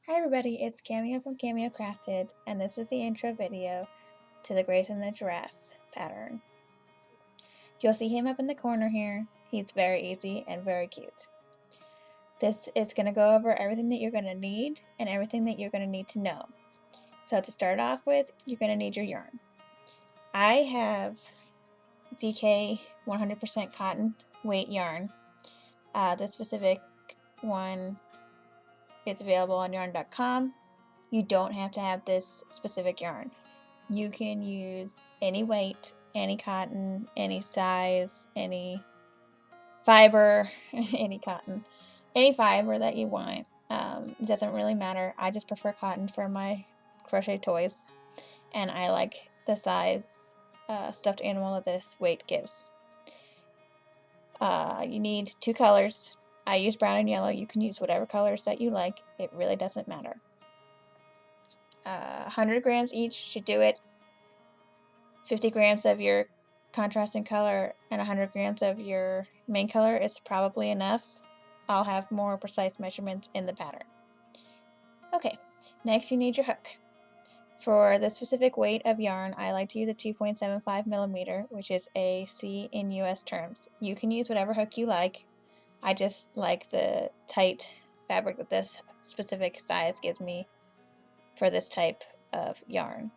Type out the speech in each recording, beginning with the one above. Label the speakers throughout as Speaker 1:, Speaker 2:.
Speaker 1: Hi everybody, it's Cameo from CameoCrafted, and this is the intro video to the Greyson the Giraffe pattern. You'll see him up in the corner here. He's very easy and very cute. This is going to go over everything that you're going to need and everything that you're going to need to know. So to start off with, you're going to need your yarn. I have DK 100% cotton weight yarn. This specific one is available on yarn.com. You don't have to have this specific yarn. You can use any weight, any cotton, any size, any fiber, any cotton, any fiber that you want. It doesn't really matter. I just prefer cotton for my crochet toys, and I like the size stuffed animal that this weight gives. You need two colors. I use brown and yellow. You can use whatever colors that you like. It really doesn't matter. 100 grams each should do it. 50 grams of your contrasting color and 100 grams of your main color is probably enough. I'll have more precise measurements in the pattern. Okay, next you need your hook. For the specific weight of yarn, I like to use a 2.75 millimeter, which is a C in US terms. You can use whatever hook you like. I just like the tight fabric that this specific size gives me for this type of yarn.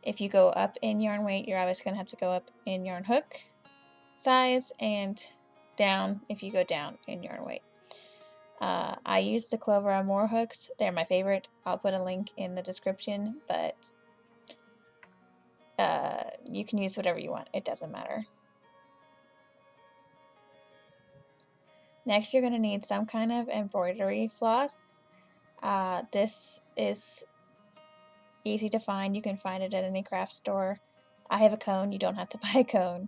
Speaker 1: If you go up in yarn weight, you're obviously going to have to go up in yarn hook size and down if you go down in yarn weight. I use the Clover Amour hooks. They're my favorite. I'll put a link in the description, but you can use whatever you want. It doesn't matter. Next, you're going to need some kind of embroidery floss. This is easy to find. You can find it at any craft store. I have a cone. You don't have to buy a cone.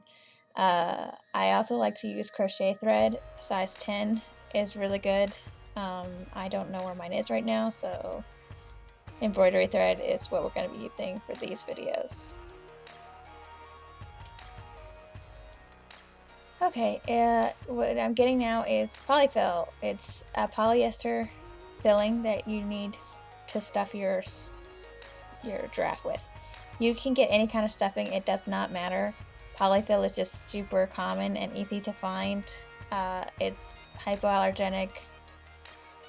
Speaker 1: I also like to use crochet thread. Size 10 is really good. I don't know where mine is right now, so embroidery thread is what we're going to be using for these videos. Okay, what I'm getting now is polyfill. It's a polyester filling that you need to stuff your giraffe with. You can get any kind of stuffing, it does not matter. Polyfill is just super common and easy to find. It's hypoallergenic,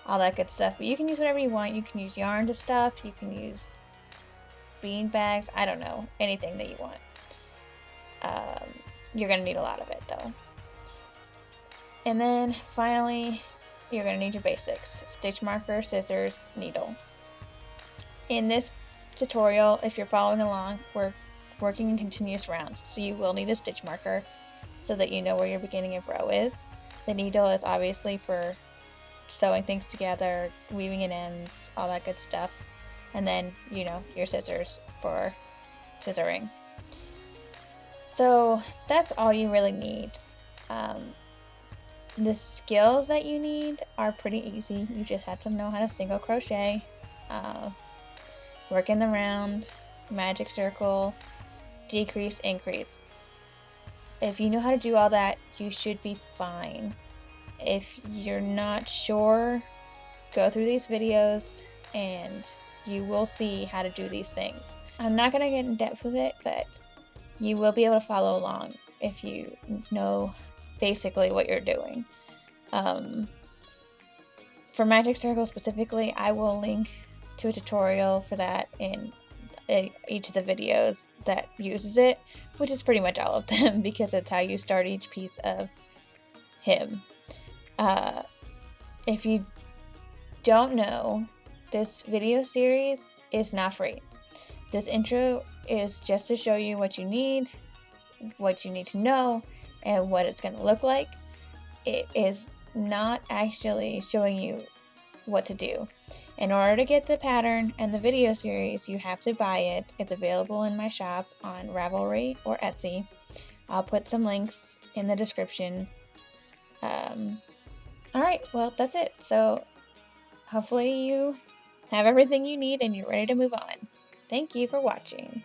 Speaker 1: all that good stuff. But you can use whatever you want. You can use yarn to stuff, you can use bean bags, I don't know, anything that you want. You're going to need a lot of it though. And then finally, you're going to need your basics: stitch marker, scissors, needle. In this tutorial, if you're following along, we're working in continuous rounds, so you will need a stitch marker so that you know where your beginning of row is. The needle is obviously for sewing things together, weaving in ends, all that good stuff. And then, you know, your scissors for scissoring. So that's all you really need. The skills that you need are pretty easy. You just have to know how to single crochet, work in the round, magic circle, decrease, increase. If you know how to do all that, you should be fine. If you're not sure, go through these videos and you will see how to do these things. I'm not going to get in depth with it, but you will be able to follow along if you know basically what you're doing. For magic circle specifically, I will link to a tutorial for that in each of the videos that uses it, which is pretty much all of them because it's how you start each piece of him. If you don't know, this video series is not free. This intro is just to show you what you need to know, and what it's going to look like. It is not actually showing you what to do. In order to get the pattern and the video series, you have to buy it. It's available in my shop on Ravelry or Etsy. I'll put some links in the description. Alright, well, that's it. So hopefully you have everything you need and you're ready to move on. Thank you for watching.